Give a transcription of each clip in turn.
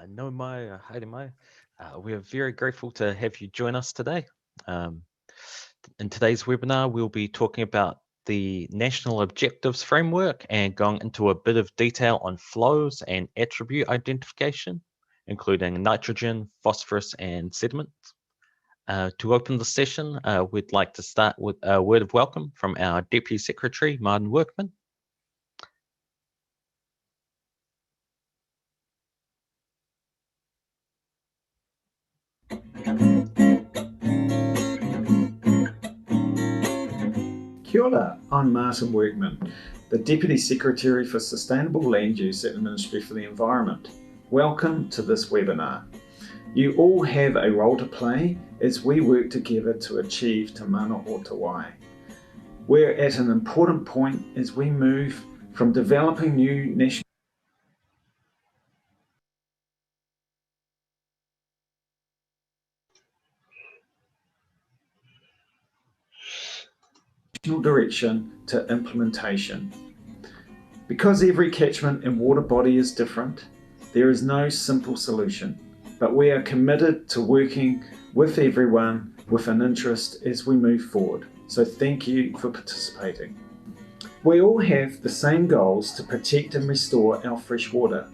No mai, haere mai. We are very grateful to have you join us today. Um, in today's webinar, we'll be talking about the National Objectives Framework and going into a bit of detail on flows and attribute identification, including nitrogen, phosphorus, and sediment. To open the session, we'd like to start with a word of welcome from our Deputy Secretary, Martin Workman. Kia ora, I'm Martin Workman, the Deputy Secretary for Sustainable Land Use at the Ministry for the Environment. Welcome to this webinar. You all have a role to play as we work together to achieve Te Mana o Te Wai. We're at an important point as we move from developing new national direction to implementation. Because every catchment and water body is different, there is no simple solution, but we are committed to working with everyone with an interest as we move forward. So thank you for participating. We all have the same goals to protect and restore our fresh water.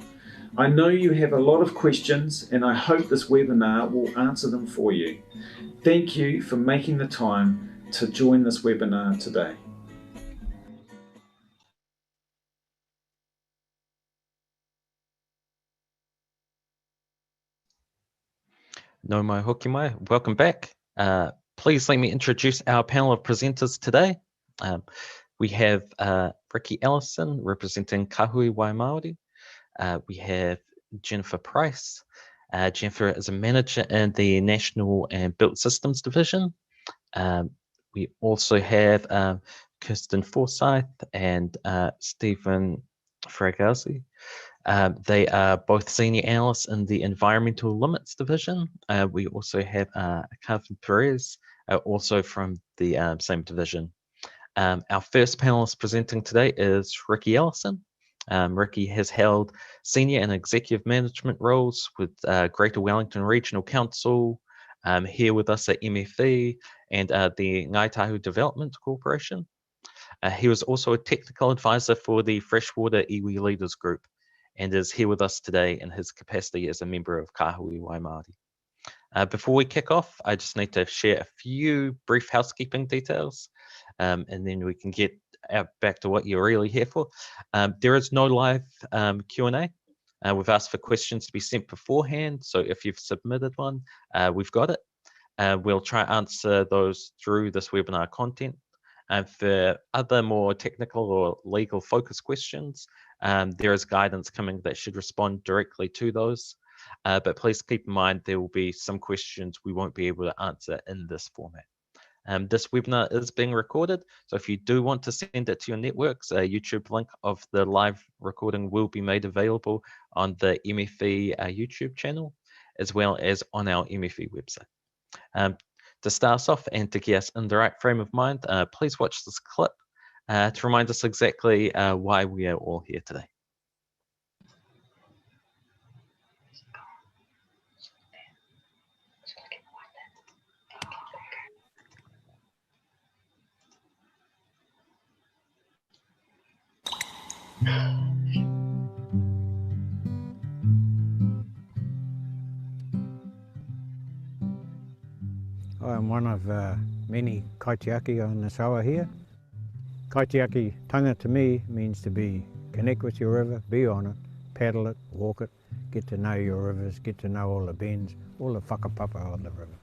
I know you have a lot of questions and I hope this webinar will answer them for you. Thank you for making the time to join this webinar today. No mai hoki mai, welcome back. Please let me introduce our panel of presenters today. We have Ricky Ellison representing Kahui Waimaori. We have Jennifer Price. Jennifer is a manager in the National and Built Systems Division. We also have Kirsten Forsyth and Stephen Fragazzi. They are both senior analysts in the Environmental Limits Division. We also have Carmen Perez, also from the same division. Our first panelist presenting today is Ricky Ellison. Ricky has held senior and executive management roles with Greater Wellington Regional Council, here with us at MFE and the Ngāi Tahu Development Corporation. He was also a technical advisor for the Freshwater Iwi Leaders Group and is here with us today in his capacity as a member of Kahui Waimaori. Before we kick off, I just need to share a few brief housekeeping details, and then we can get back to what you're really here for. There is no live Q&A. We've asked for questions to be sent beforehand, so if you've submitted one, we've got it. We'll try and answer those through this webinar content. For other more technical or legal focused questions, there is guidance coming that should respond directly to those. But please keep in mind there will be some questions we won't be able to answer in this format. This webinar is being recorded, so if you do want to send it to your networks, a YouTube link of the live recording will be made available on the MFE YouTube channel, as well as on our MFE website. To start us off and to get us in the right frame of mind, please watch this clip to remind us exactly why we are all here today. I'm one of many kaitiaki on the Sawa here. Kaitiaki tanga to me means to connect with your river, be on it, paddle it, walk it, get to know your rivers, get to know all the bends, all the whakapapa on the river.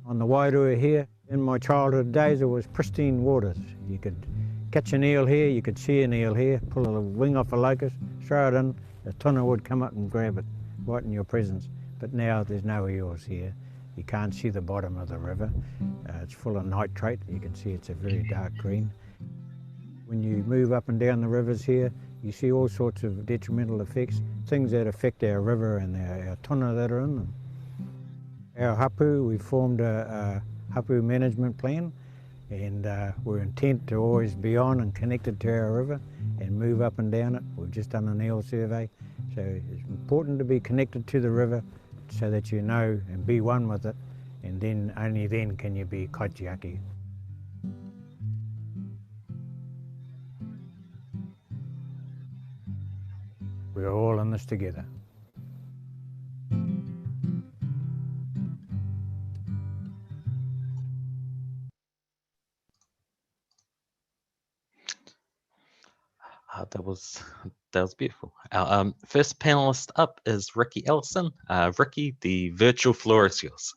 On the Wairua here, in my childhood days, it was pristine waters. You could catch an eel here, you could see an eel here, pull a wing off a locust, throw it in, the tuna would come up and grab it right in your presence. But now there's no eels here. You can't see the bottom of the river. It's full of nitrate. You can see it's a very dark green. When you move up and down the rivers here, you see all sorts of detrimental effects, things that affect our river and our tuna that are in them. Our hapu, we formed a hapu management plan, and we're intent to always be on and connected to our river and move up and down it. We've just done an eel survey, So it's important to be connected to the river so that you know and be one with it, and then only then can you be kaitiaki. We're all in this together. That was beautiful. Our first panelist up is Ricky Ellison. Ricky, the virtual floor is yours.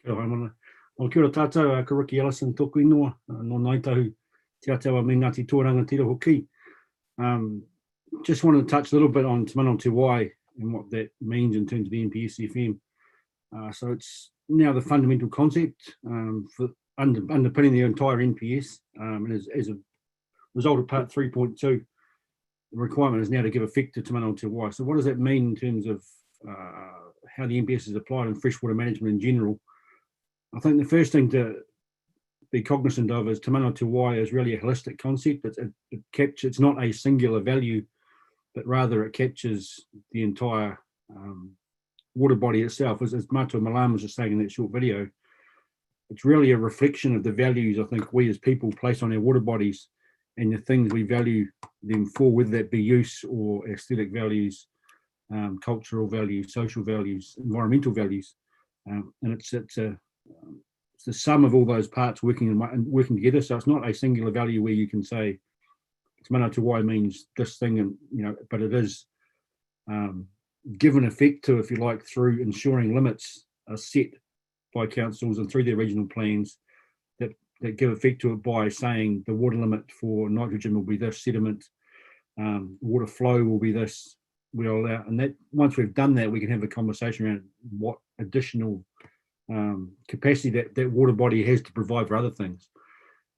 Kia ora mana. O kia ora tātou, ka Ricky Ellison tōku ingoa, no Naitahu, te atawa me Ngāti Tōranga tira hoki. Just wanted to touch a little bit on Te Mana o Te Wai and what that means in terms of the NPS FM. So it's now the fundamental concept for underpinning the entire NPS, and as a result of part 3.2, the requirement is now to give effect to Te Mana o Te Wai. So what does that mean in terms of how the NPS is applied in freshwater management in general? I think the first thing to be cognizant of is Te Mana o Te Wai is really a holistic concept. It's not a singular value, but rather it captures the entire water body itself. As Mātua Malam was just saying in that short video, it's really a reflection of the values I think we as people place on our water bodies and the things we value them for, whether that be use or aesthetic values, cultural values, social values, environmental values. And it's the sum of all those parts working together. So it's not a singular value where you can say Te Mana o Te Wai means this thing, and but it is given effect to, if you like, through ensuring limits are set by councils and through their regional plans that give effect to it by saying the water limit for nitrogen will be this, sediment, water flow will be this. We'll allow, and that once we've done that, we can have a conversation around what additional capacity that water body has to provide for other things.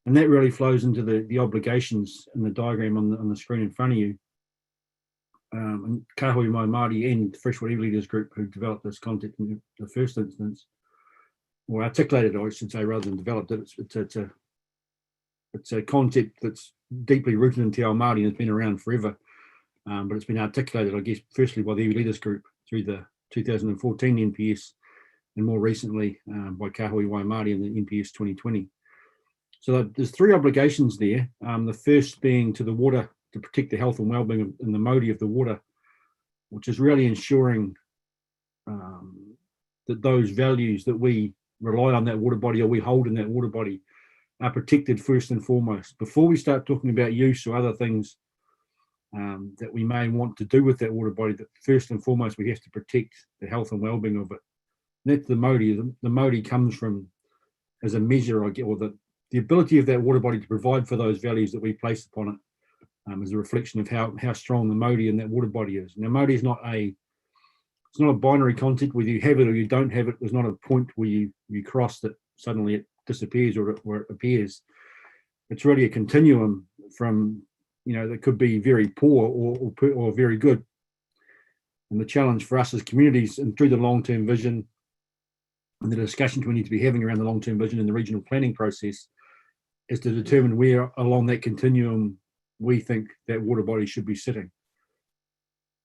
And that really flows into the obligations in the diagram on the screen in front of you. And Kahui Mai Māori and Freshwater Leaders Group, who developed this concept in the first instance, or articulated, I should say, rather than developed it. It's a concept that's deeply rooted in Te Ao Māori and has been around forever. But it's been articulated, I guess, firstly by the Iwi Leaders Group through the 2014 NPS, and more recently by Kahui Waimāori in the NPS 2020. So there's three obligations there. The first being to the water, to protect the health and well-being and the modi of the water, which is really ensuring that those values that we rely on that water body or we hold in that water body are protected first and foremost. Before we start talking about use or other things that we may want to do with that water body, that first and foremost we have to protect the health and well-being of it. And that's the modi. The modi comes from, as a measure, or the ability of that water body to provide for those values that we place upon it, as a reflection of how strong the modi in that water body is. Now, modi is not a binary concept, whether you have it or you don't have it. There's not a point where you cross that suddenly it disappears or it appears. It's really a continuum from, that could be very poor or very good. And the challenge for us as communities, and through the long-term vision and the discussions we need to be having around the long-term vision in the regional planning process, is to determine where along that continuum we think that water body should be sitting.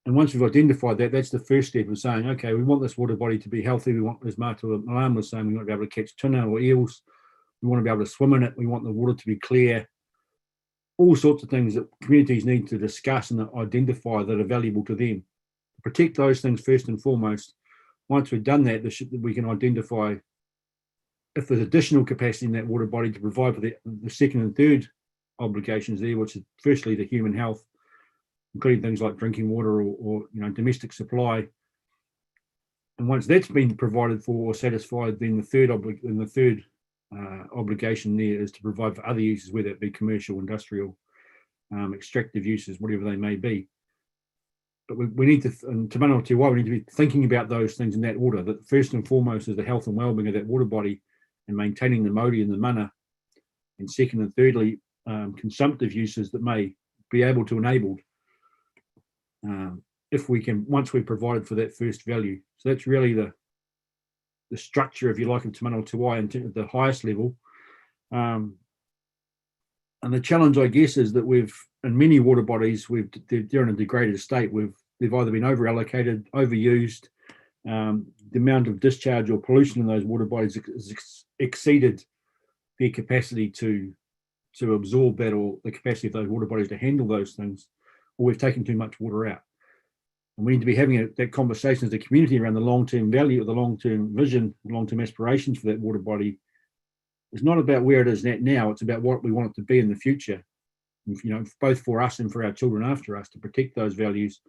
And once we've identified that, that's the first step of saying, okay, we want this water body to be healthy. We want, as Mātua Malam was saying, we want to be able to catch tuna or eels. We want to be able to swim in it. We want the water to be clear. All sorts of things that communities need to discuss and identify that are valuable to them. Protect those things first and foremost. Once we've done that, we can identify if there's additional capacity in that water body to provide for the second and third obligations there, which is firstly the human health, including things like drinking water or domestic supply. And once that's been provided for or satisfied, then the third obligation there is to provide for other uses, whether it be commercial, industrial, extractive uses, whatever they may be. But we need to, in Te Mana o Te Wai, we need to be thinking about those things in that order. That first and foremost is the health and well-being of that water body and maintaining the modi and the mana. And second and thirdly, consumptive uses that may be able to enable if we can, once we've provided for that first value. So that's really the structure, if you like, of Te Mana o Te Wai at the highest level. And the challenge, I guess, is that we've, in many water bodies, they're in a degraded state. We've they've either been over allocated, overused. The amount of discharge or pollution in those water bodies has exceeded their capacity to absorb that, or the capacity of those water bodies to handle those things, or we've taken too much water out. And we need to be having that conversation as a community around the long-term value, or the long-term vision, long-term aspirations for that water body. It's not about where it is at now, it's about what we want it to be in the future, both for us and for our children after us, to protect those values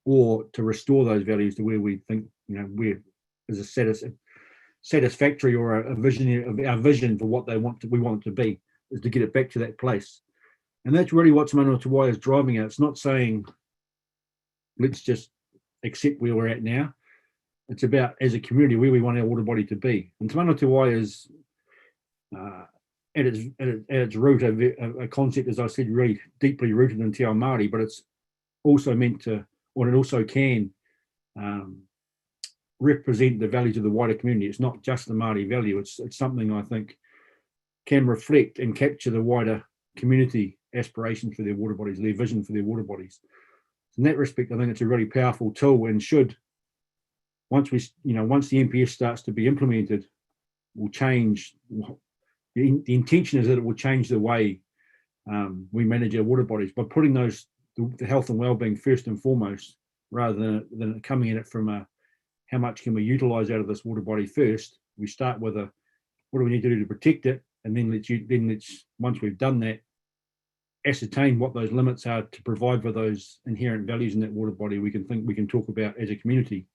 or to restore those values to where we think, we're as a satisfactory, or a vision of our vision for what we want it to be, is to get it back to that place. And that's really what Te Manawa Te Wai is driving at. It's not saying, let's just accept where we're at now. It's about, as a community, where we want our water body to be. And Te Manawa Te Wai is, at its root, a concept, as I said, really deeply rooted in Te Ao Māori, but it's also meant to, or it also can represent the values of the wider community. It's not just the Māori value. It's something I think can reflect and capture the wider community aspirations for their water bodies, their vision for their water bodies. In that respect, I think it's a really powerful tool, and should, once the NPS starts to be implemented, will change. The intention is that it will change the way we manage our water bodies by putting the health and well-being first and foremost, rather than coming at it from how much can we utilize out of this water body first. We start with what do we need to do to protect it, and then let's once we've done that, ascertain what those limits are to provide for those inherent values in that water body. We can talk about, as a community,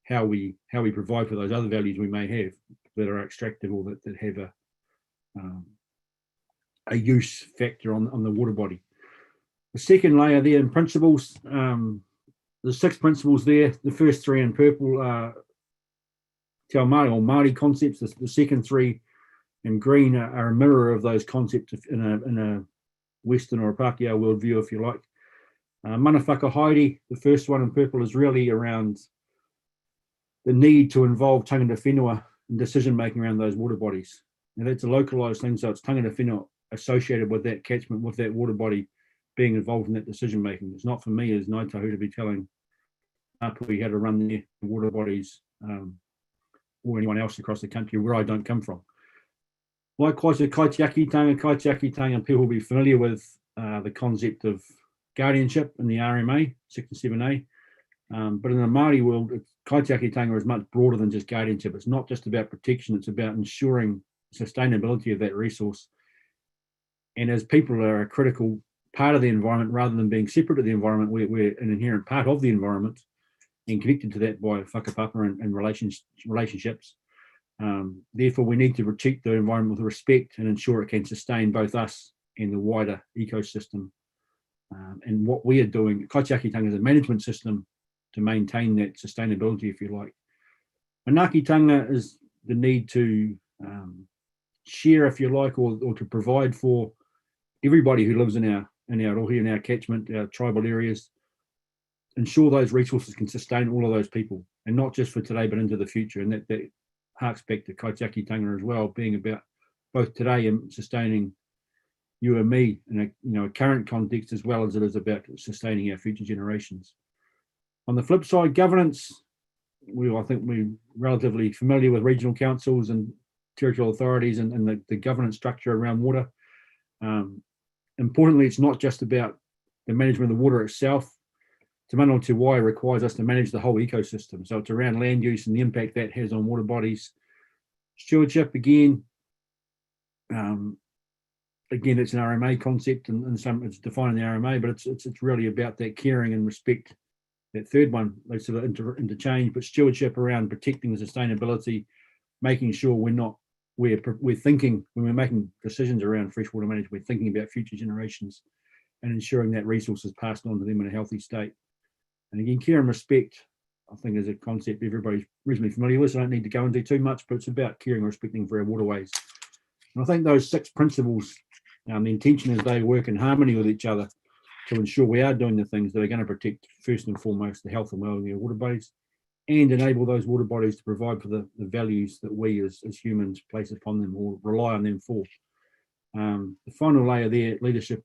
how we provide for those other values we may have that are extractive, or that have a use factor on the water body. The second layer there in principles, the 6 principles there, the first 3 in purple are Te Ao Māori or Māori concepts. The second 3 in green are a mirror of those concepts in a Western or a Pākehā worldview, if you like. Mana whakahaere, the first one in purple, is really around the need to involve tangata whenua in decision making around those water bodies. And that's a localised thing, so it's tangata whenua associated with that catchment, with that water body being involved in that decision making. It's not for me as Ngāi Tahu to be telling Ngāpuhi how to run their water bodies, or anyone else across the country where I don't come from. Likewise, the kaitiakitanga, people will be familiar with the concept of guardianship in the RMA, Section 7A. But in the Māori world, kaitiakitanga is much broader than just guardianship. It's not just about protection, it's about ensuring sustainability of that resource. And as people are a critical part of the environment, rather than being separate of the environment, we're an inherent part of the environment and connected to that by whakapapa and relationships. Therefore, we need to treat the environment with respect and ensure it can sustain both us and the wider ecosystem. And what we are doing, kaitiakitanga is a management system to maintain that sustainability, if you like. Manaakitanga is the need to share, if you like, or to provide for everybody who lives in our rohi, in our catchment, our tribal areas. Ensure those resources can sustain all of those people, and not just for today, but into the future. And that harks back to kaitiakitanga as well, being about both today and sustaining you and me in a current context, as well as it is about sustaining our future generations. On the flip side, governance, I think we're relatively familiar with regional councils and territorial authorities and the governance structure around water. Importantly, it's not just about the management of the water itself. Te Manawa Te Wai requires us to manage the whole ecosystem. So it's around land use and the impact that has on water bodies. Stewardship, again, it's an RMA concept, and it's defined in the RMA, but it's really about that caring and respect. That third one, they sort of interchange, but stewardship around protecting the sustainability, making sure we're thinking, when we're making decisions around freshwater management, we're thinking about future generations and ensuring that resource is passed on to them in a healthy state. And again, care and respect, I think, is a concept everybody's reasonably familiar with, so I don't need to go into too much, but it's about caring and respecting for our waterways. And I think those 6 principles, the intention is they work in harmony with each other to ensure we are doing the things that are going to protect, first and foremost, the health and well-being of water bodies, and enable those water bodies to provide for the values that we as humans place upon them or rely on them for. The final layer there, leadership,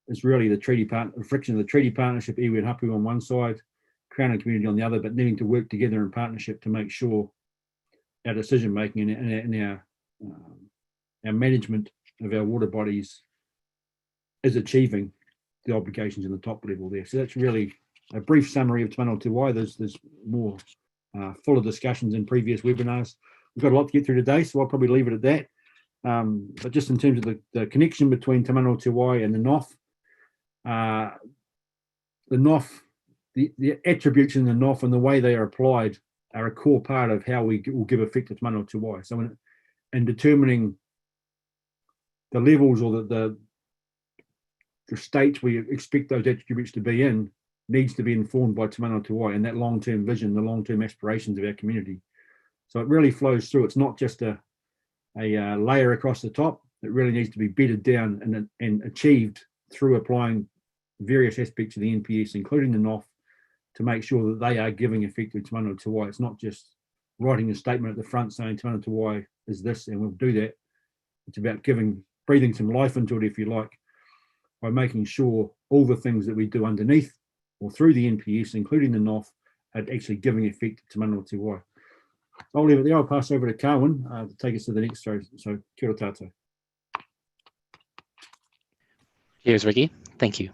is really the friction of the treaty partnership, iwi and hapu on one side, Crown and community on the other, but needing to work together in partnership to make sure our decision making and our management of our water bodies is achieving the obligations in the top level there. So that's really a brief summary of Te Mana o Te Wai. There's more fuller discussions in previous webinars. We've got a lot to get through today, so I'll probably leave it at that. But just in terms of the connection between Te Mana o Te Wai and the NOF, the attributes in the NOF and the way they are applied are a core part of how we will give effect to Te Mana o Te Wai. So in determining the levels or the states we expect those attributes to be in needs to be informed by Te Mana o Te Wai and that long-term vision, the long-term aspirations of our community. So it really flows through. It's not just a layer across the top. It really needs to be bedded down and achieved through applying various aspects of the NPS, including the NOF, to make sure that they are giving effect to Te Mana o Te Wai. It's not just writing a statement at the front saying Te Mana o Te Wai is this and we'll do that. It's about breathing some life into it, if you like, by making sure all the things that we do underneath or through the NPS, including the NOF, are actually giving effect to Te Mana o Te Wai. I'll leave it there. I'll pass over to Carwyn to take us to the next show. So, kia ora tātou. Cheers, Ricky. Thank you.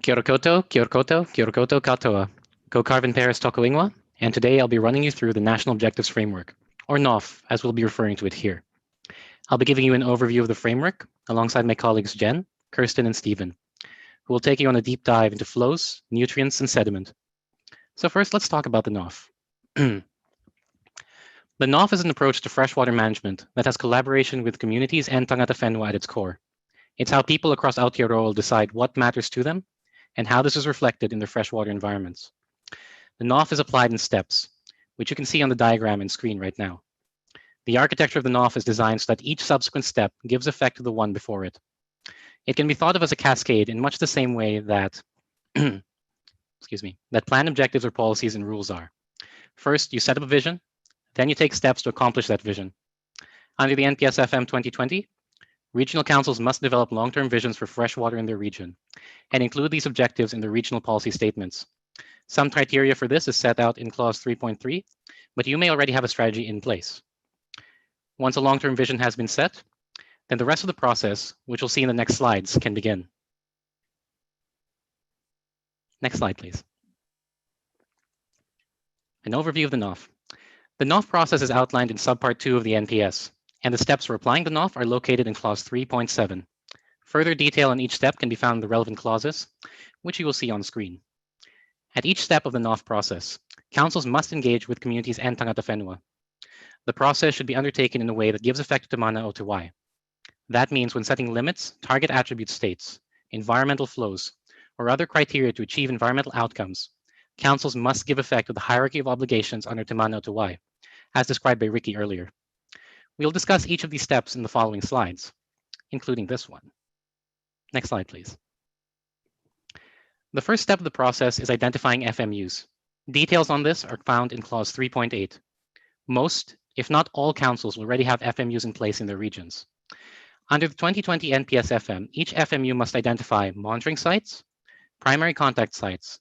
Kia ora koutou, kia ora koutou, kia ora koutou katoa. Go Carvin Paris Toko Ingoa, and today I'll be running you through the National Objectives Framework, or NOF, as we'll be referring to it here. I'll be giving you an overview of the framework alongside my colleagues Jen, Kirsten, and Stephen, who will take you on a deep dive into flows, nutrients, and sediment. So first, let's talk about the NOF. The NOF is an approach to freshwater management that has collaboration with communities and tangata whenua at its core. It's how people across Aotearoa decide what matters to them and how this is reflected in their freshwater environments. The NOF is applied in steps, which you can see on the diagram and screen right now. The architecture of the NOF is designed so that each subsequent step gives effect to the one before it. It can be thought of as a cascade in much the same way that, that planned objectives or policies and rules are. First, you set up a vision, then you take steps to accomplish that vision. Under the NPS FM 2020, regional councils must develop long-term visions for freshwater in their region and include these objectives in their regional policy statements. Some criteria for this is set out in clause 3.3, but you may already have a strategy in place. Once a long-term vision has been set, then the rest of the process, which we'll see in the next slides, can begin. Next slide, please. An overview of the NOF. The NOF process is outlined in subpart 2 of the NPS, and the steps for applying the NOF are located in clause 3.7. Further detail on each step can be found in the relevant clauses, which you will see on screen. At each step of the NOF process, councils must engage with communities and tangata whenua. The process should be undertaken in a way that gives effect to Te Mana o Te Wai. That means when setting limits, target attribute states, environmental flows, or other criteria to achieve environmental outcomes, councils must give effect to the hierarchy of obligations under Te Mana o Te Wai, as described by Ricky earlier. We'll discuss each of these steps in the following slides, including this one. Next slide, please. The first step of the process is identifying FMUs. Details on this are found in clause 3.8. Most, if not all councils already have FMUs in place in their regions. Under the 2020 NPS FM, each FMU must identify monitoring sites, primary contact sites,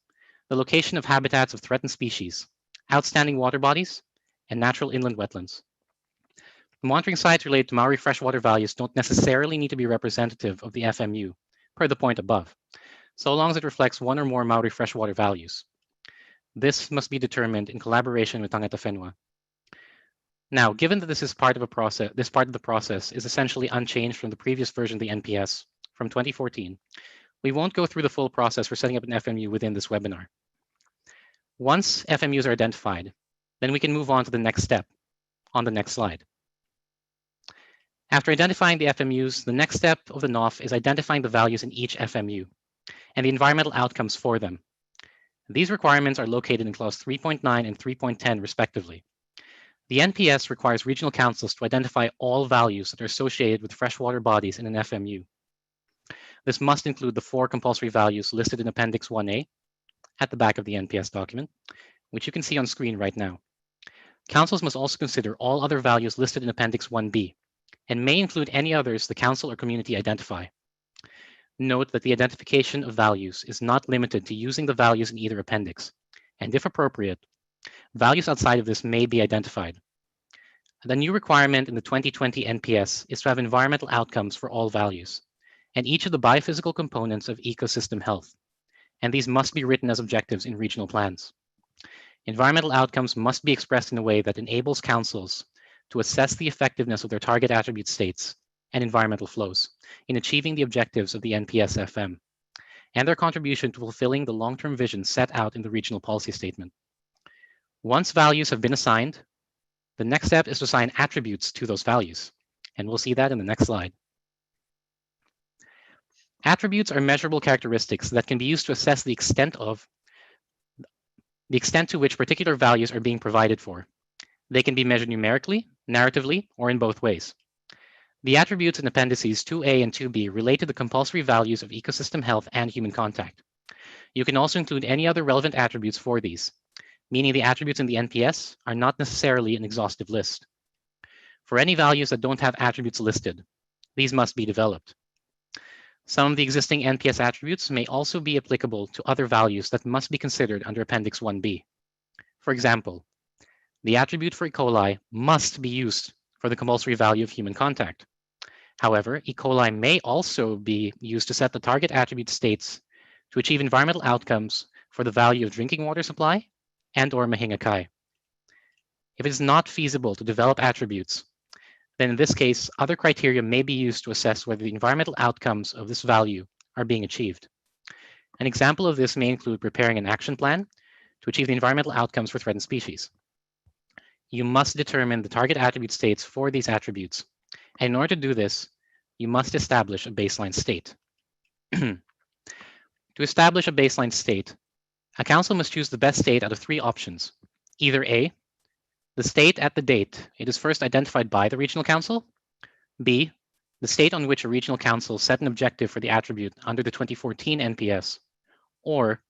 the location of habitats of threatened species, outstanding water bodies, and natural inland wetlands. The monitoring sites related to Maori freshwater values don't necessarily need to be representative of the FMU, per the point above, so long as it reflects one or more Maori freshwater values. This must be determined in collaboration with tangata whenua. Now, given that this part of the process is essentially unchanged from the previous version of the NPS from 2014, we won't go through the full process for setting up an FMU within this webinar. Once FMUs are identified, then we can move on to the next step on the next slide. After identifying the FMUs, the next step of the NOF is identifying the values in each FMU and the environmental outcomes for them. These requirements are located in clause 3.9 and 3.10 respectively. The NPS requires regional councils to identify all values that are associated with freshwater bodies in an FMU. This must include the 4 compulsory values listed in Appendix 1A at the back of the NPS document, which you can see on screen right now. Councils must also consider all other values listed in Appendix 1B and may include any others the council or community identify. Note that the identification of values is not limited to using the values in either appendix, and if appropriate, values outside of this may be identified. The new requirement in the 2020 NPS is to have environmental outcomes for all values, and each of the biophysical components of ecosystem health, and these must be written as objectives in regional plans. Environmental outcomes must be expressed in a way that enables councils to assess the effectiveness of their target attribute states and environmental flows in achieving the objectives of the NPS-FM, and their contribution to fulfilling the long-term vision set out in the regional policy statement. Once values have been assigned, the next step is to assign attributes to those values, and we'll see that in the next slide. Attributes are measurable characteristics that can be used to assess the extent to which particular values are being provided for. They can be measured numerically, narratively, or in both ways. The attributes in appendices 2A and 2B relate to the compulsory values of ecosystem health and human contact. You can also include any other relevant attributes for these, meaning the attributes in the NPS are not necessarily an exhaustive list. For any values that don't have attributes listed, these must be developed. Some of the existing NPS attributes may also be applicable to other values that must be considered under Appendix 1B. For example, the attribute for E. coli must be used for the compulsory value of human contact. However, E. coli may also be used to set the target attribute states to achieve environmental outcomes for the value of drinking water supply and/or Mahinga Kai. If it is not feasible to develop attributes, then in this case, other criteria may be used to assess whether the environmental outcomes of this value are being achieved. An example of this may include preparing an action plan to achieve the environmental outcomes for threatened species. You must determine the target attribute states for these attributes, and in order to do this, you must establish a baseline state. To establish a baseline state, a council must choose the best state out of three options. Either A, the state at the date it is first identified by the regional council. B, the state on which a regional council set an objective for the attribute under the 2014 NPS. Or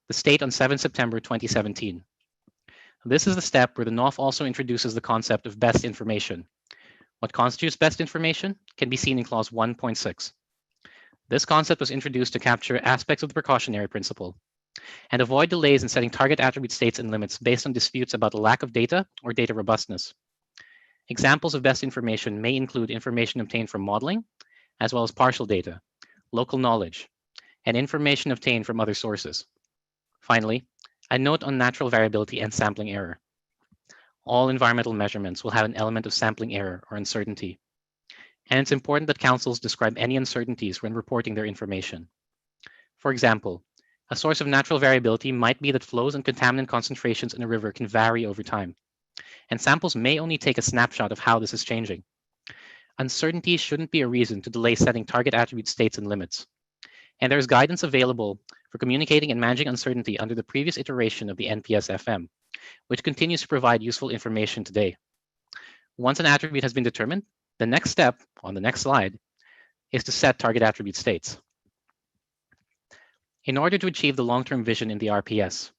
the state on 7 September 2017. This is the step where the NOF also introduces the concept of best information. What constitutes best information can be seen in clause 1.6. This concept was introduced to capture aspects of the precautionary principle and avoid delays in setting target attribute states and limits based on disputes about the lack of data or data robustness. Examples of best information may include information obtained from modeling, as well as partial data, local knowledge, and information obtained from other sources. Finally, a note on natural variability and sampling error. All environmental measurements will have an element of sampling error or uncertainty, and it's important that councils describe any uncertainties when reporting their information. For example, a source of natural variability might be that flows and contaminant concentrations in a river can vary over time, and samples may only take a snapshot of how this is changing. Uncertainty shouldn't be a reason to delay setting target attribute states and limits, and there's guidance available for communicating and managing uncertainty under the previous iteration of the NPS-FM, which continues to provide useful information today. Once an attribute has been determined, the next step on the next slide is to set target attribute states. In order to achieve the long-term vision in the RPS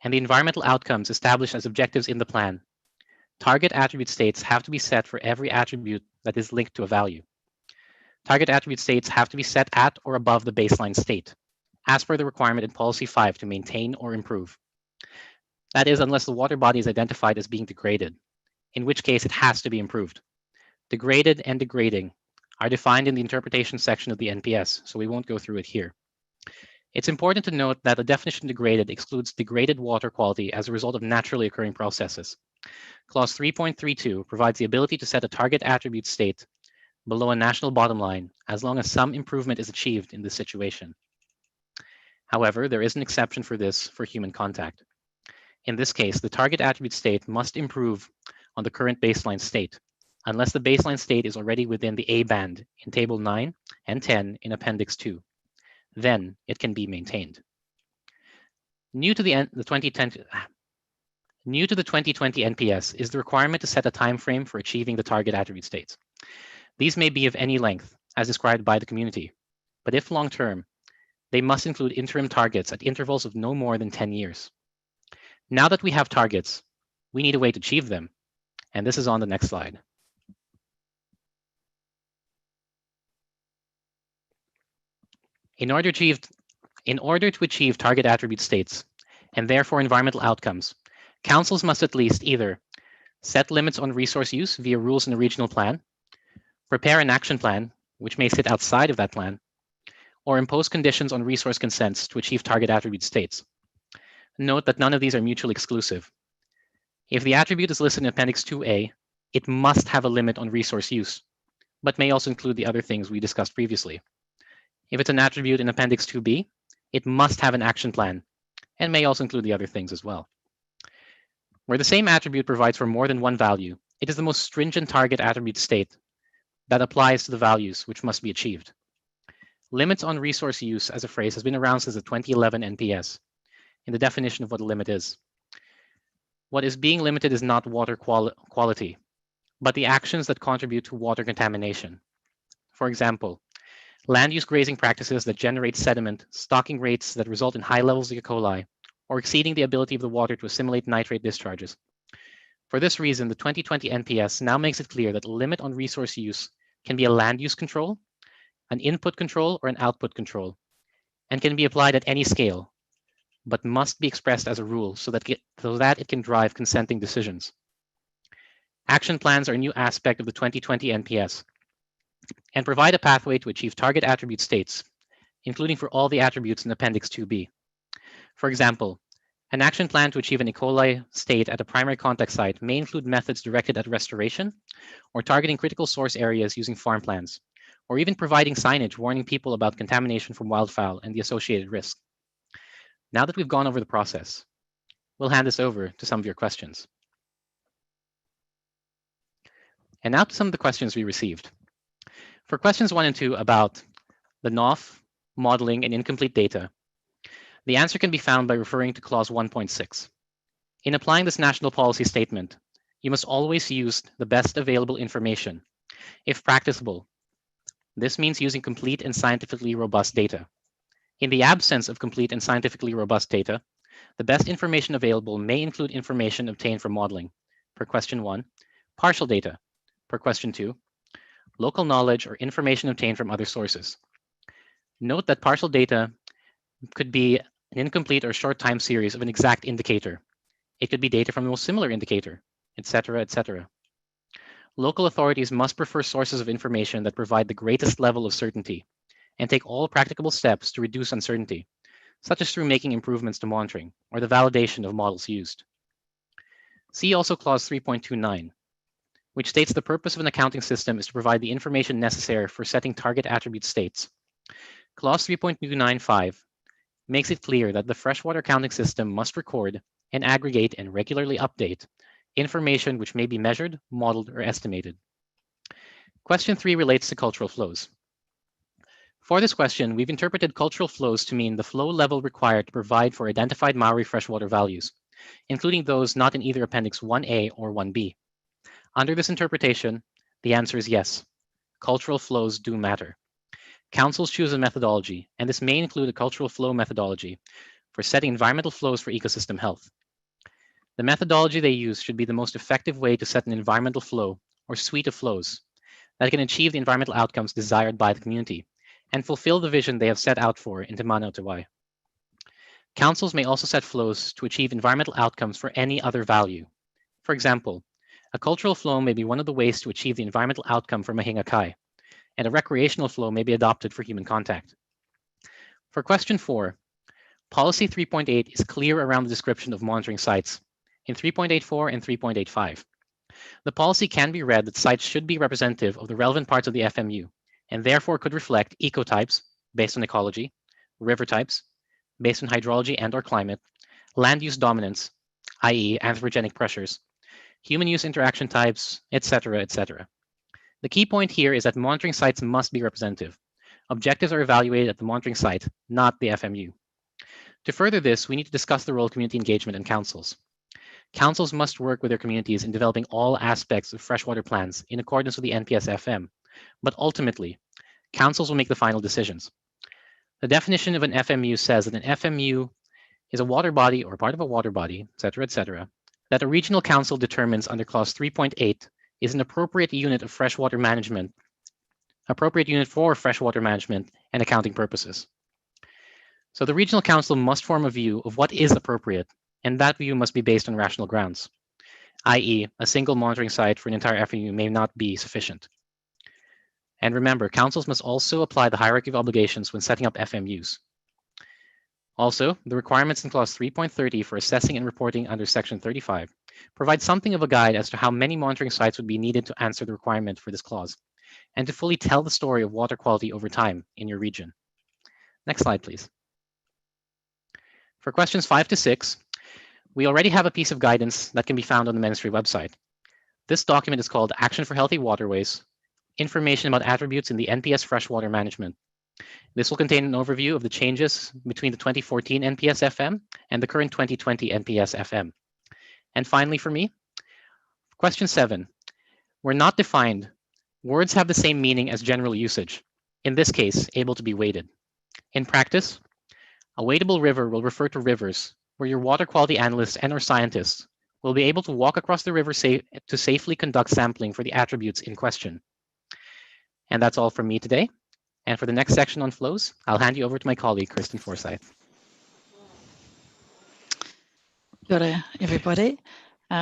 and the environmental outcomes established as objectives in the plan, target attribute states have to be set for every attribute that is linked to a value. Target attribute states have to be set at or above the baseline state, as per the requirement in Policy 5 to maintain or improve. That is, unless the water body is identified as being degraded, in which case it has to be improved. Degraded and degrading are defined in the interpretation section of the NPS, so we won't go through it here. It's important to note that the definition degraded excludes degraded water quality as a result of naturally occurring processes. Clause 3.32 provides the ability to set a target attribute state below a national bottom line as long as some improvement is achieved in this situation. However, there is an exception for this for human contact. In this case, the target attribute state must improve on the current baseline state, unless the baseline state is already within the A band in Table 9 and 10 in Appendix 2. Then it can be maintained. New to the 2020 NPS is the requirement to set a time frame for achieving the target attribute states. These may be of any length, as described by the community, but if long-term, they must include interim targets at intervals of no more than 10 years. Now that we have targets, we need a way to achieve them, and this is on the next slide. In order to achieve target attribute states, and therefore environmental outcomes, councils must at least either set limits on resource use via rules in a regional plan, prepare an action plan, which may sit outside of that plan, or impose conditions on resource consents to achieve target attribute states. Note that none of these are mutually exclusive. If the attribute is listed in Appendix 2A, it must have a limit on resource use, but may also include the other things we discussed previously. If it's an attribute in Appendix 2B, it must have an action plan, and may also include the other things as well. Where the same attribute provides for more than one value, it is the most stringent target attribute state that applies to the values which must be achieved. Limits on resource use as a phrase has been around since the 2011 NPS in the definition of what a limit is. What is being limited is not water quality, but the actions that contribute to water contamination. For example, land use grazing practices that generate sediment, stocking rates that result in high levels of E. coli, or exceeding the ability of the water to assimilate nitrate discharges. For this reason, the 2020 NPS now makes it clear that a limit on resource use can be a land use control, an input control, or an output control, and can be applied at any scale, but must be expressed as a rule so that it can drive consenting decisions. Action plans are a new aspect of the 2020 NPS and provide a pathway to achieve target attribute states, including for all the attributes in Appendix 2B. For example, an action plan to achieve an E. coli state at a primary contact site may include methods directed at restoration or targeting critical source areas using farm plans, or even providing signage warning people about contamination from wildfowl and the associated risk. Now that we've gone over the process, we'll hand this over to some of your questions. And now to some of the questions we received. For questions 1 and 2 about the NOF, modeling, and incomplete data, the answer can be found by referring to Clause 1.6. In applying this national policy statement, you must always use the best available information, if practicable. This means using complete and scientifically robust data. In the absence of complete and scientifically robust data, the best information available may include information obtained from modeling, per question 1, partial data, per question 2, local knowledge or information obtained from other sources. Note that partial data could be an incomplete or short time series of an exact indicator. It could be data from the most similar indicator, etc., etc. Local authorities must prefer sources of information that provide the greatest level of certainty and take all practicable steps to reduce uncertainty, such as through making improvements to monitoring or the validation of models used. See also Clause 3.29, which states the purpose of an accounting system is to provide the information necessary for setting target attribute states. Clause 3.295 makes it clear that the freshwater accounting system must record and aggregate and regularly update information which may be measured, modeled, or estimated. Question 3 relates to cultural flows. For this question, we've interpreted cultural flows to mean the flow level required to provide for identified Maori freshwater values, including those not in either Appendix 1A or 1B. Under this interpretation, the answer is yes. Cultural flows do matter. Councils choose a methodology, and this may include a cultural flow methodology for setting environmental flows for ecosystem health. The methodology they use should be the most effective way to set an environmental flow or suite of flows that can achieve the environmental outcomes desired by the community and fulfill the vision they have set out for in Te Mana o Te Wai. Councils may also set flows to achieve environmental outcomes for any other value. For example, a cultural flow may be one of the ways to achieve the environmental outcome for Mahinga Kai, and a recreational flow may be adopted for human contact. For question 4, Policy 3.8 is clear around the description of monitoring sites in 3.84 and 3.85. The policy can be read that sites should be representative of the relevant parts of the FMU, and therefore could reflect ecotypes based on ecology, river types based on hydrology and/or climate, land use dominance, i.e. anthropogenic pressures, human use interaction types, etc., etc. The key point here is that monitoring sites must be representative. Objectives are evaluated at the monitoring site, not the FMU. To further this, we need to discuss the role of community engagement and councils. Councils must work with their communities in developing all aspects of freshwater plans in accordance with the NPS-FM, but ultimately, councils will make the final decisions. The definition of an FMU says that an FMU is a water body or part of a water body, etc., that a regional council determines under Clause 3.8 is an appropriate unit of freshwater management, appropriate unit for freshwater management and accounting purposes. So the Regional Council must form a view of what is appropriate, and that view must be based on rational grounds, i.e. a single monitoring site for an entire FMU may not be sufficient. And remember, councils must also apply the hierarchy of obligations when setting up FMUs. Also, the requirements in clause 3.30 for assessing and reporting under section 35 provide something of a guide as to how many monitoring sites would be needed to answer the requirement for this clause, and to fully tell the story of water quality over time in your region. Next slide, please. For questions 5 to 6, we already have a piece of guidance that can be found on the Ministry website. This document is called Action for Healthy Waterways, Information about Attributes in the NPS Freshwater Management. This will contain an overview of the changes between the 2014 NPS FM and the current 2020 NPS FM. And finally for me, question 7. Where not defined, words have the same meaning as general usage, in this case, able to be weighted. In practice, a weightable river will refer to rivers where your water quality analysts and or scientists will be able to walk across the river to safely conduct sampling for the attributes in question. And that's all from me today. And for the next section on flows, I'll hand you over to my colleague, Kirsten Forsyth. Kia ora, everybody.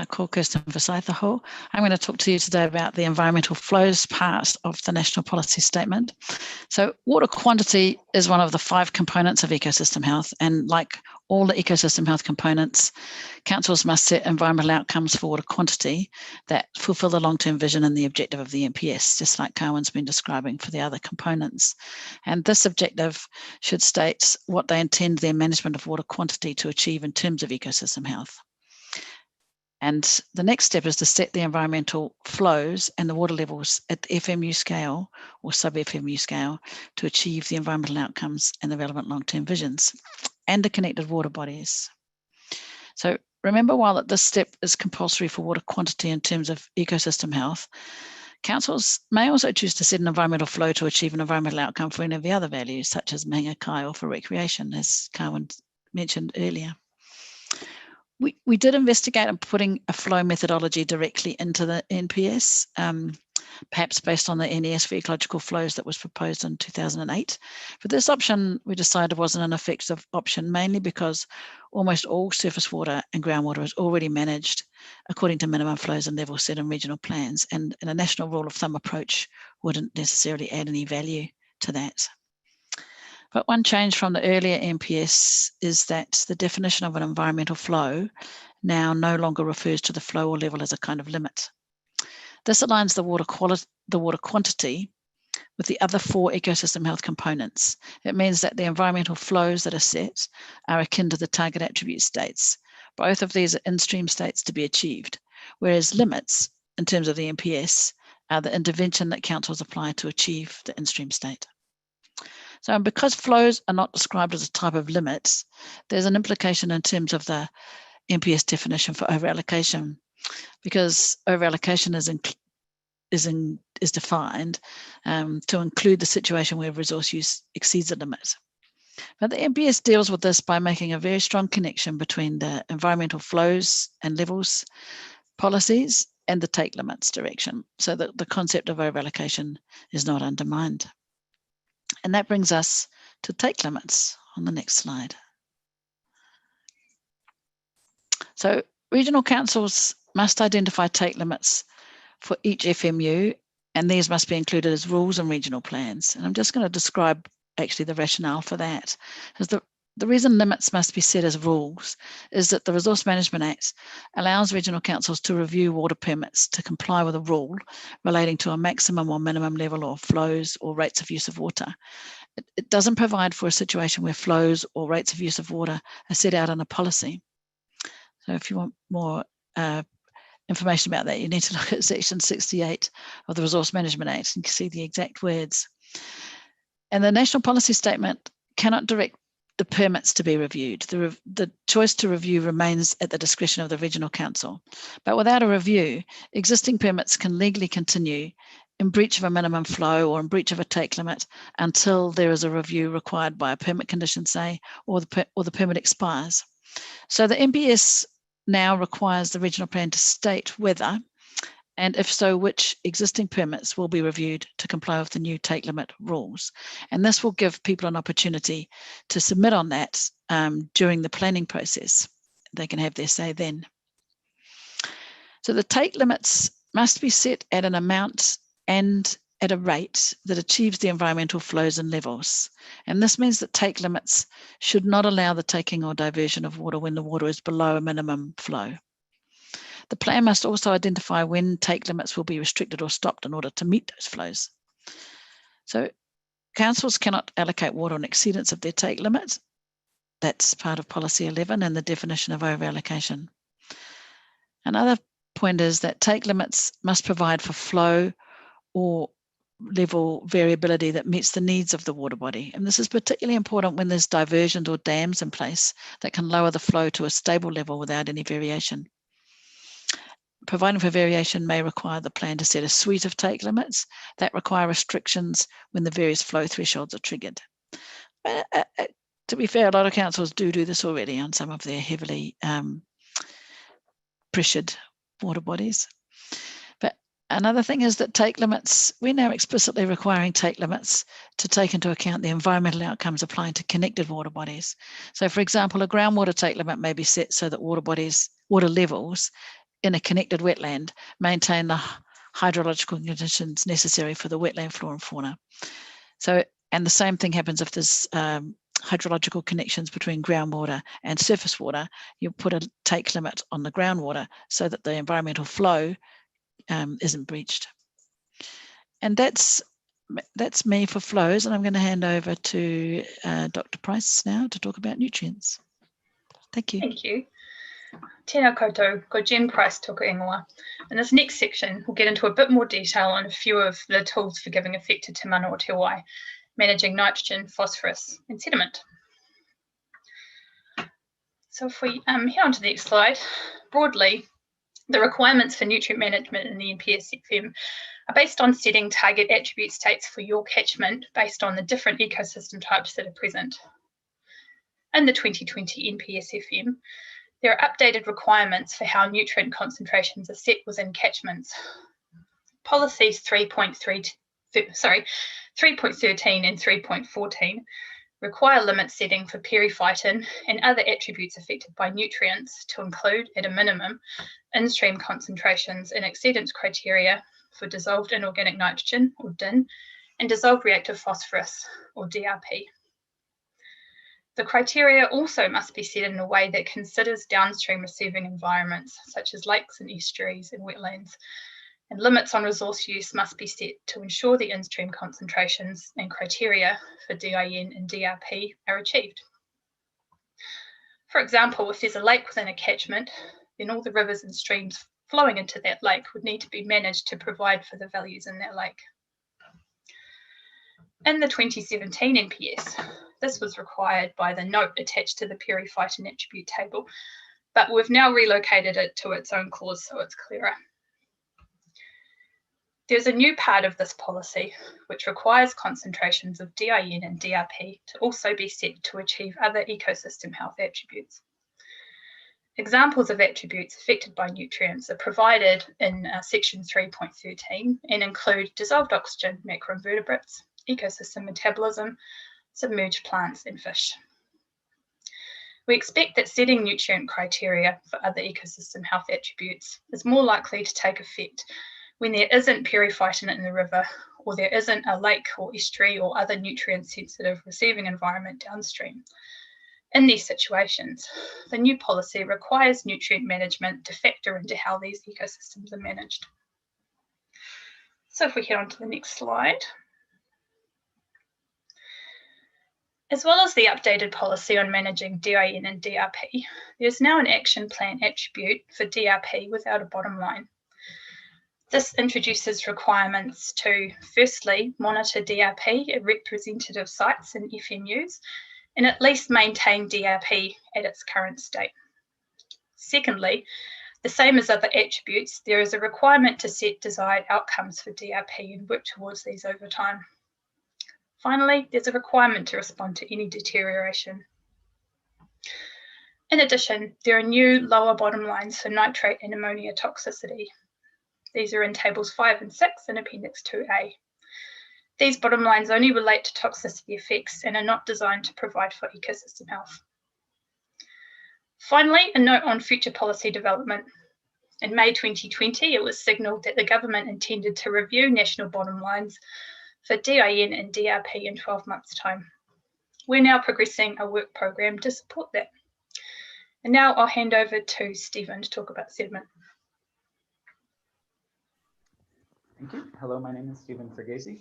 Ko Kirsten Forsyth aho. I'm going to talk to you today about the environmental flows part of the National Policy Statement. So water quantity is one of the 5 components of ecosystem health, and like all the ecosystem health components, councils must set environmental outcomes for water quantity that fulfill the long-term vision and the objective of the NPS, just like Carwyn's been describing for the other components. And this objective should state what they intend their management of water quantity to achieve in terms of ecosystem health. And the next step is to set the environmental flows and the water levels at the FMU scale or sub-FMU scale to achieve the environmental outcomes and the relevant long-term visions and the connected water bodies. So remember, while this step is compulsory for water quantity in terms of ecosystem health, councils may also choose to set an environmental flow to achieve an environmental outcome for any of the other values, such as mahinga kai or for recreation, as Carwyn mentioned earlier. We did investigate on putting a flow methodology directly into the NPS, perhaps based on the NES for ecological flows that was proposed in 2008. But this option we decided wasn't an effective option, mainly because almost all surface water and groundwater is already managed according to minimum flows and levels set in regional plans, and a national rule of thumb approach wouldn't necessarily add any value to that. But one change from the earlier NPS is that the definition of an environmental flow now no longer refers to the flow or level as a kind of limit. This aligns the water quantity with the other 4 ecosystem health components. It means that the environmental flows that are set are akin to the target attribute states. Both of these are in-stream states to be achieved, whereas limits, in terms of the NPS, are the intervention that councils apply to achieve the in-stream state. So because flows are not described as a type of limits, there's an implication in terms of the NPS definition for overallocation, because overallocation is defined to include the situation where resource use exceeds the limit. But the NPS deals with this by making a very strong connection between the environmental flows and levels policies and the take limits direction, so that the concept of overallocation is not undermined. And that brings us to take limits on the next slide. So regional councils must identify take limits for each FMU, and these must be included as rules in regional plans. And I'm just going to describe actually the rationale for that. Is the reason limits must be set as rules is that the Resource Management Act allows regional councils to review water permits to comply with a rule relating to a maximum or minimum level of flows or rates of use of water. It doesn't provide for a situation where flows or rates of use of water are set out in a policy. So if you want more information about that, you need to look at section 68 of the Resource Management Act and see the exact words. And the National Policy Statement cannot direct the permits to be reviewed. The choice to review remains at the discretion of the regional council. But without a review, existing permits can legally continue in breach of a minimum flow or in breach of a take limit until there is a review required by a permit condition, say, or the permit expires. So the NPS now requires the regional plan to state whether And if so, which existing permits will be reviewed to comply with the new take limit rules? And this will give people an opportunity to submit on that during the planning process. They can have their say then. So the take limits must be set at an amount and at a rate that achieves the environmental flows and levels. And this means that take limits should not allow the taking or diversion of water when the water is below a minimum flow. The plan must also identify when take limits will be restricted or stopped in order to meet those flows. So councils cannot allocate water on exceedance of their take limits. That's part of Policy 11 and the definition of over-allocation. Another point is that take limits must provide for flow or level variability that meets the needs of the water body. And this is particularly important when there's diversions or dams in place that can lower the flow to a stable level without any variation. Providing for variation may require the plan to set a suite of take limits that require restrictions when the various flow thresholds are triggered. To be fair, a lot of councils do this already on some of their heavily pressured water bodies. But another thing is that take limits, we're now explicitly requiring take limits to take into account the environmental outcomes applying to connected water bodies. So for example, a groundwater take limit may be set so that water levels in a connected wetland maintain the hydrological conditions necessary for the wetland flora and fauna. So, and the same thing happens if there's hydrological connections between groundwater and surface water. You put a take limit on the groundwater so that the environmental flow isn't breached. And that's me for flows, and I'm going to hand over to Dr. Price now to talk about nutrients. Thank you. Thank you. Tēnā koutou, ko Jen Price toka ingoa. In this next section, we'll get into a bit more detail on a few of the tools for giving effect to Te Mana o Te Wai, managing nitrogen, phosphorus, and sediment. So if we head on to the next slide, broadly, the requirements for nutrient management in the NPSFM are based on setting target attribute states for your catchment based on the different ecosystem types that are present. In the 2020 NPSFM, there are updated requirements for how nutrient concentrations are set within catchments. Policies 3.13 and 3.14 require limit setting for periphyton and other attributes affected by nutrients to include, at a minimum, in-stream concentrations and exceedance criteria for dissolved inorganic nitrogen, or DIN, and dissolved reactive phosphorus, or DRP. The criteria also must be set in a way that considers downstream receiving environments, such as lakes and estuaries and wetlands, and limits on resource use must be set to ensure the in-stream concentrations and criteria for DIN and DRP are achieved. For example, if there's a lake within a catchment, then all the rivers and streams flowing into that lake would need to be managed to provide for the values in that lake. In the 2017 NPS, this was required by the note attached to the periphyton attribute table, but we've now relocated it to its own clause so it's clearer. There's a new part of this policy which requires concentrations of DIN and DRP to also be set to achieve other ecosystem health attributes. Examples of attributes affected by nutrients are provided in section 3.13 and include dissolved oxygen, macroinvertebrates, ecosystem metabolism, submerged plants and fish. We expect that setting nutrient criteria for other ecosystem health attributes is more likely to take effect when there isn't periphyton in the river, or there isn't a lake or estuary or other nutrient sensitive receiving environment downstream. In these situations, the new policy requires nutrient management to factor into how these ecosystems are managed. So if we head on to the next slide. As well as the updated policy on managing DIN and DRP, there's now an action plan attribute for DRP without a bottom line. This introduces requirements to, firstly, monitor DRP at representative sites and FMUs, and at least maintain DRP at its current state. Secondly, the same as other attributes, there is a requirement to set desired outcomes for DRP and work towards these over time. Finally, there's a requirement to respond to any deterioration. In addition, there are new lower bottom lines for nitrate and ammonia toxicity. These are in tables 5 and 6 in Appendix 2A. These bottom lines only relate to toxicity effects and are not designed to provide for ecosystem health. Finally, a note on future policy development. In May 2020, it was signalled that the government intended to review national bottom lines for DIN and DRP in 12 months' time. We're now progressing a work programme to support that. And now I'll hand over to Stephen to talk about sediment. Thank you. Hello, my name is Stephen Ferghese.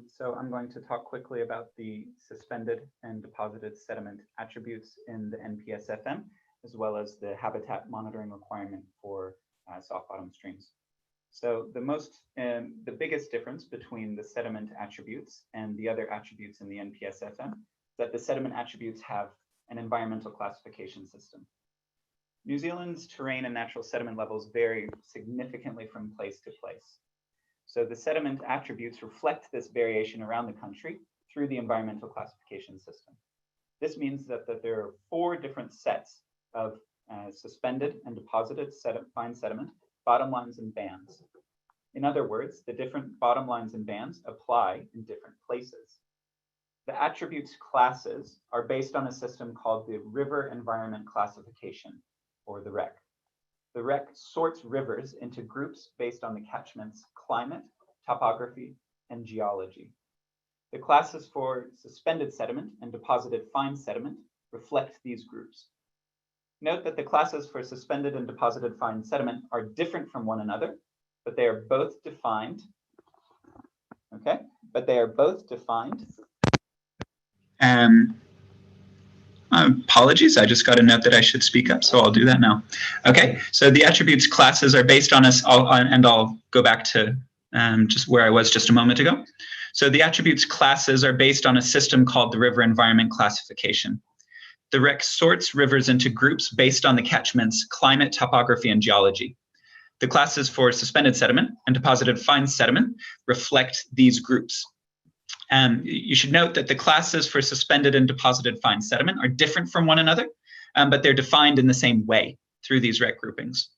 So I'm going to talk quickly about the suspended and deposited sediment attributes in the NPSFM, as well as the habitat monitoring requirement for soft bottom streams. So the biggest difference between the sediment attributes and the other attributes in the NPSFM is that the sediment attributes have an environmental classification system. New Zealand's terrain and natural sediment levels vary significantly from place to place. So the sediment attributes reflect this variation around the country through the environmental classification system. This means that there are 4 different sets of suspended and deposited fine sediment, bottom lines and bands. In other words, the different bottom lines and bands apply in different places. The attributes classes are based on a system called the River Environment Classification, or the REC. The REC sorts rivers into groups based on the catchment's climate, topography, and geology. The classes for suspended sediment and deposited fine sediment reflect these groups. Note that the classes for suspended and deposited fine sediment are different from one another, but they are both defined. Okay, but they are both defined. Apologies, I just got a note that I should speak up, so I'll do that now. Okay, so the attributes classes are based on and I'll go back to just where I was just a moment ago. So the attributes classes are based on a system called the River Environment Classification. The REC sorts rivers into groups based on the catchment's climate, topography, and geology. The classes for suspended sediment and deposited fine sediment reflect these groups. You should note that the classes for suspended and deposited fine sediment are different from one another, but they're defined in the same way through these REC groupings.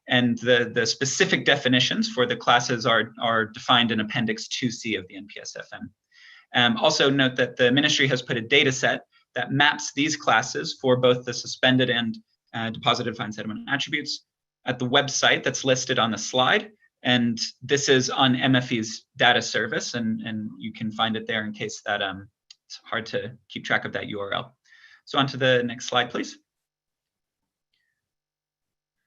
And the specific definitions for the classes are defined in Appendix 2C of the NPSFM. Also note that the ministry has put a data set that maps these classes for both the suspended and deposited fine sediment attributes at the website that's listed on the slide. And this is on MFE's data service, and you can find it there in case that it's hard to keep track of that URL. So on to the next slide, please.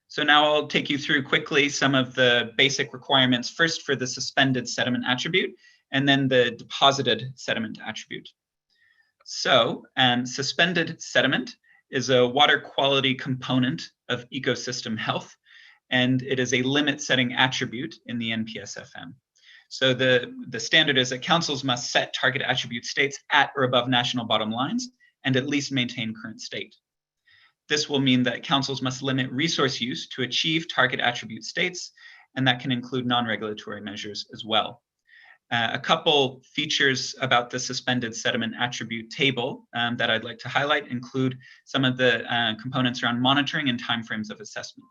So now I'll take you through quickly some of the basic requirements, first for the suspended sediment attribute, and then the deposited sediment attribute. So suspended sediment is a water quality component of ecosystem health, and it is a limit-setting attribute in the NPSFM. So the standard is that councils must set target attribute states at or above national bottom lines and at least maintain current state. This will mean that councils must limit resource use to achieve target attribute states, and that can include non-regulatory measures as well. A couple features about the suspended sediment attribute table that I'd like to highlight include some of the components around monitoring and timeframes of assessment.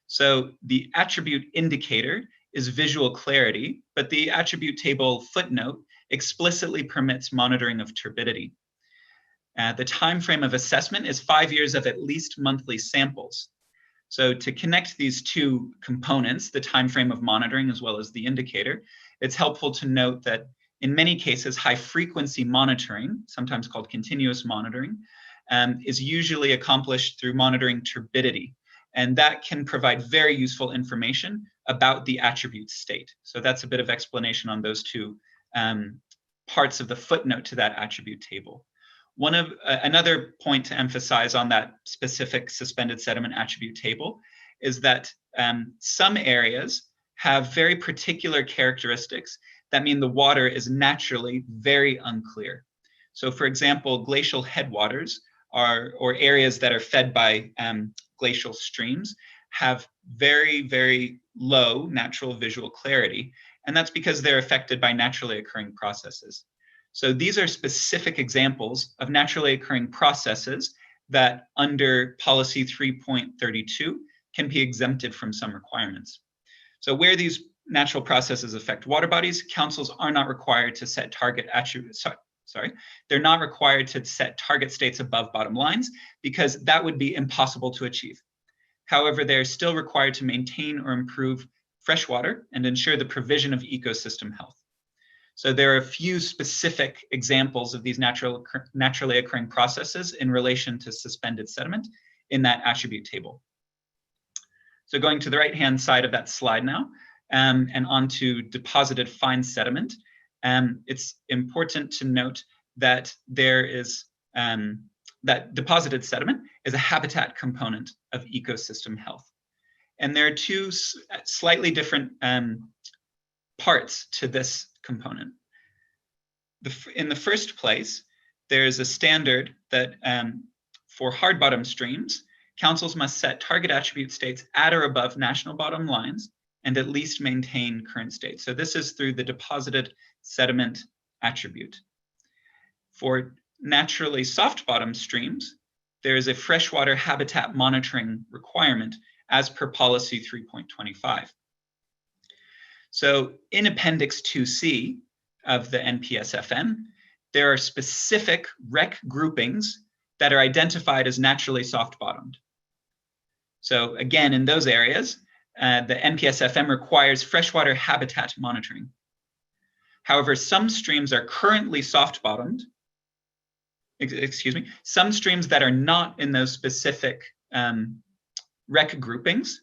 So the attribute indicator is visual clarity, but the attribute table footnote explicitly permits monitoring of turbidity. The time frame of assessment is 5 years of at least monthly samples. So to connect these two components, the time frame of monitoring as well as the indicator, it's helpful to note that in many cases, high frequency monitoring, sometimes called continuous monitoring, is usually accomplished through monitoring turbidity. And that can provide very useful information about the attribute state. So that's a bit of explanation on those two parts of the footnote to that attribute table. Another point to emphasize on that specific suspended sediment attribute table is that some areas have very particular characteristics that mean the water is naturally very unclear. So for example, glacial headwaters or areas that are fed by glacial streams have very, very low natural visual clarity. And that's because they're affected by naturally occurring processes. So these are specific examples of naturally occurring processes that under policy 3.32 can be exempted from some requirements. So where these natural processes affect water bodies, councils are not required to set target attributes. They're not required to set target states above bottom lines because that would be impossible to achieve. However, they're still required to maintain or improve freshwater and ensure the provision of ecosystem health. So there are a few specific examples of these naturally occurring processes in relation to suspended sediment in that attribute table. So going to the right-hand side of that slide now, and onto deposited fine sediment, it's important to note that there is that deposited sediment is a habitat component of ecosystem health. And there are two slightly different parts to this component. In the first place, there's a standard that for hard bottom streams, councils must set target attribute states at or above national bottom lines and at least maintain current state. So this is through the deposited sediment attribute. For naturally soft bottom streams, there is a freshwater habitat monitoring requirement as per policy 3.25. So in Appendix 2C of the NPSFM, there are specific REC groupings that are identified as naturally soft bottomed. So again, in those areas, the NPSFM requires freshwater habitat monitoring. However, some streams are currently soft bottomed, some streams that are not in those specific REC groupings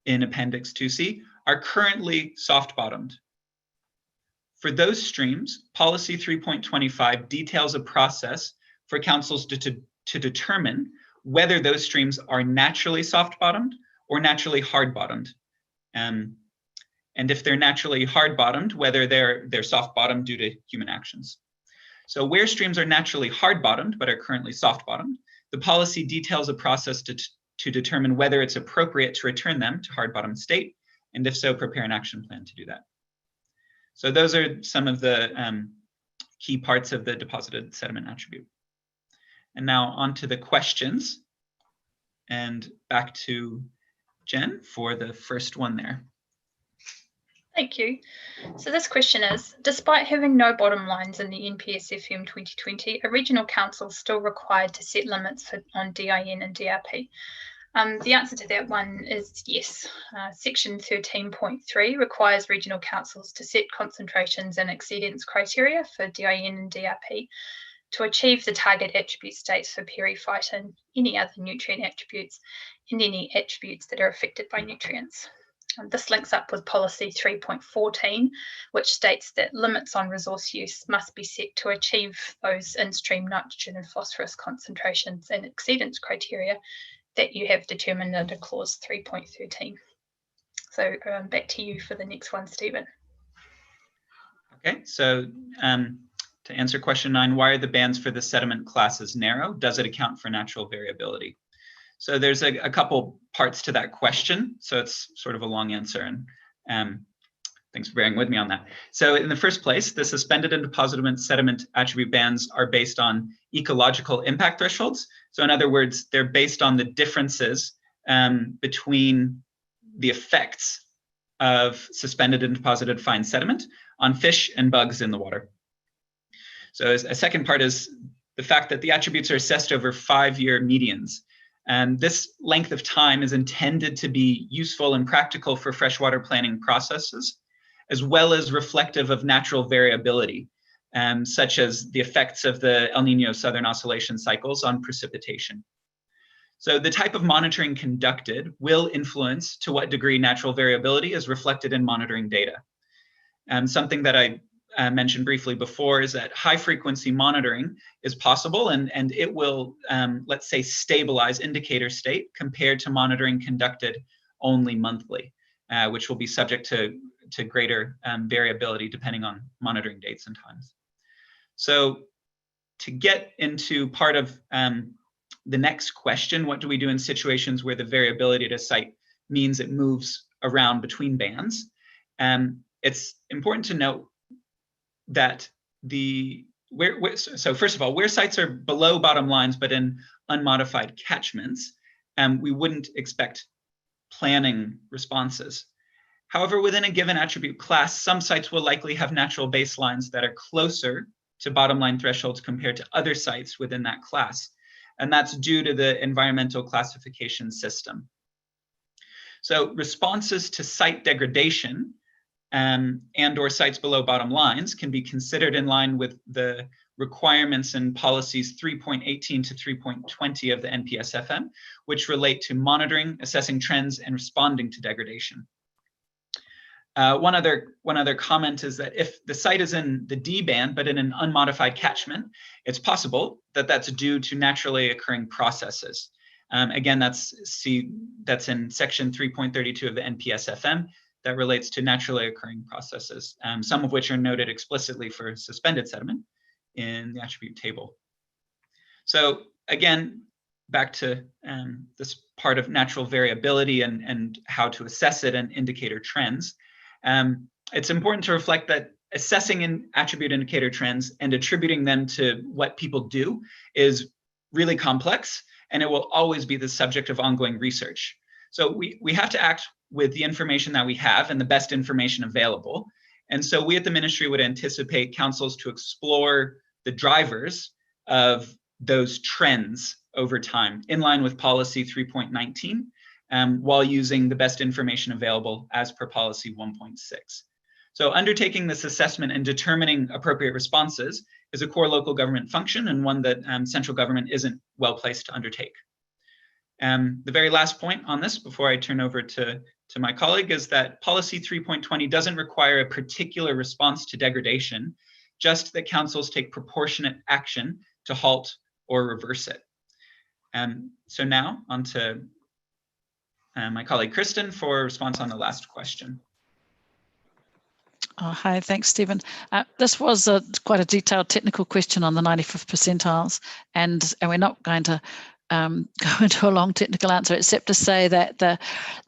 in Appendix 2C are currently soft bottomed. For those streams, Policy 3.25 details a process for councils to determine whether those streams are naturally soft bottomed or naturally hard bottomed. And if they're naturally hard bottomed, whether they're soft bottomed due to human actions. So where streams are naturally hard bottomed but are currently soft bottomed, the policy details a process to determine whether it's appropriate to return them to hard bottom state, and if so, prepare an action plan to do that. So those are some of the key parts of the deposited sediment attribute. And now on to the questions, and back to Jen for the first one there. Thank you. So this question is, despite having no bottom lines in the NPSFM 2020, are regional councils still required to set limits on DIN and DRP? The answer to that one is yes. Section 13.3 requires regional councils to set concentrations and exceedance criteria for DIN and DRP to achieve the target attribute states for periphyton, any other nutrient attributes, and any attributes that are affected by nutrients. This links up with Policy 3.14, which states that limits on resource use must be set to achieve those in-stream nitrogen and phosphorus concentrations and exceedance criteria that you have determined under Clause 3.13. So back to you for the next one, Stephen. Okay, so to answer question 9, why are the bands for the sediment classes narrow? Does it account for natural variability? So there's a couple parts to that question. So it's sort of a long answer, and thanks for bearing with me on that. So in the first place, the suspended and deposited sediment attribute bands are based on ecological impact thresholds. So in other words, they're based on the differences between the effects of suspended and deposited fine sediment on fish and bugs in the water. So a second part is the fact that the attributes are assessed over 5-year medians. And this length of time is intended to be useful and practical for freshwater planning processes, as well as reflective of natural variability, such as the effects of the El Niño Southern Oscillation cycles on precipitation. So the type of monitoring conducted will influence to what degree natural variability is reflected in monitoring data. Something that I mentioned briefly before is that high frequency monitoring is possible, and it will, let's say, stabilize indicator state compared to monitoring conducted only monthly, which will be subject to greater variability depending on monitoring dates and times. So to get into part of the next question, what do we do in situations where the variability at a site means it moves around between bands? It's important to note that so first of all, where sites are below bottom lines but in unmodified catchments, we wouldn't expect planning responses. However, within a given attribute class, some sites will likely have natural baselines that are closer to bottom line thresholds compared to other sites within that class. And that's due to the environmental classification system. So responses to site degradation and or sites below bottom lines can be considered in line with the requirements in policies 3.18 to 3.20 of the NPSFM, which relate to monitoring, assessing trends, and responding to degradation. One other comment is that if the site is in the D band, but in an unmodified catchment, it's possible that that's due to naturally occurring processes. Again, that's in section 3.32 of the NPSFM that relates to naturally occurring processes, some of which are noted explicitly for suspended sediment in the attribute table. So again, back to this part of natural variability and how to assess it and indicator trends. It's important to reflect that assessing an attribute indicator trends and attributing them to what people do is really complex, and it will always be the subject of ongoing research. So we have to act with the information that we have and the best information available. And so we at the ministry would anticipate councils to explore the drivers of those trends over time in line with policy 3.19, while using the best information available as per policy 1.6. So undertaking this assessment and determining appropriate responses is a core local government function and one that central government isn't well placed to undertake. The very last point on this before I turn over to my colleague is that policy 3.20 doesn't require a particular response to degradation, just that councils take proportionate action to halt or reverse it. So now on to my colleague Kristen for a response on the last question. Oh, hi, thanks, Stephen. This was quite a detailed technical question on the 95th percentiles, and we're not going to go into a long technical answer, except to say that the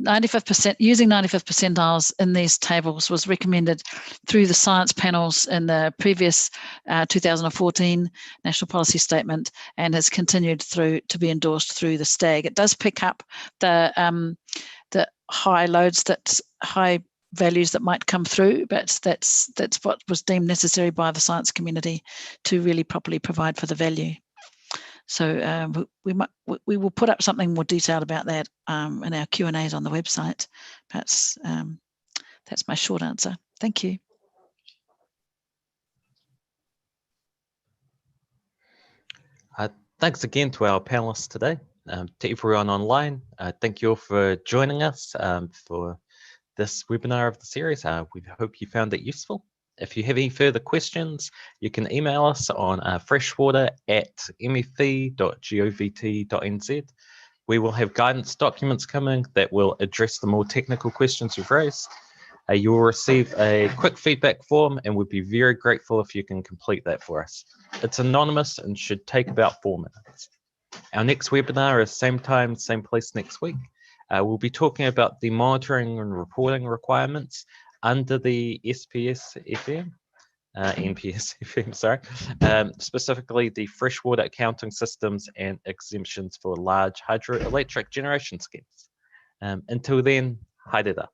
95%, using 95th percentiles in these tables was recommended through the science panels in the previous 2014 National Policy Statement and has continued through to be endorsed through the STAG. It does pick up the high loads, high values that might come through, but that's what was deemed necessary by the science community to really properly provide for the value. So we will put up something more detailed about that in our Q&As on the website. That's my short answer. Thank you. Thanks again to our panelists today. To everyone online, thank you all for joining us for this webinar of the series. We hope you found it useful. If you have any further questions, you can email us on freshwater@mfe.govt.nz. We will have guidance documents coming that will address the more technical questions you've raised. You will receive a quick feedback form and we'd be very grateful if you can complete that for us. It's anonymous and should take about 4 minutes. Our next webinar is same time, same place next week. We'll be talking about the monitoring and reporting requirements under the NPSFM, sorry, specifically the freshwater accounting systems and exemptions for large hydroelectric generation schemes. Until then, haere rā.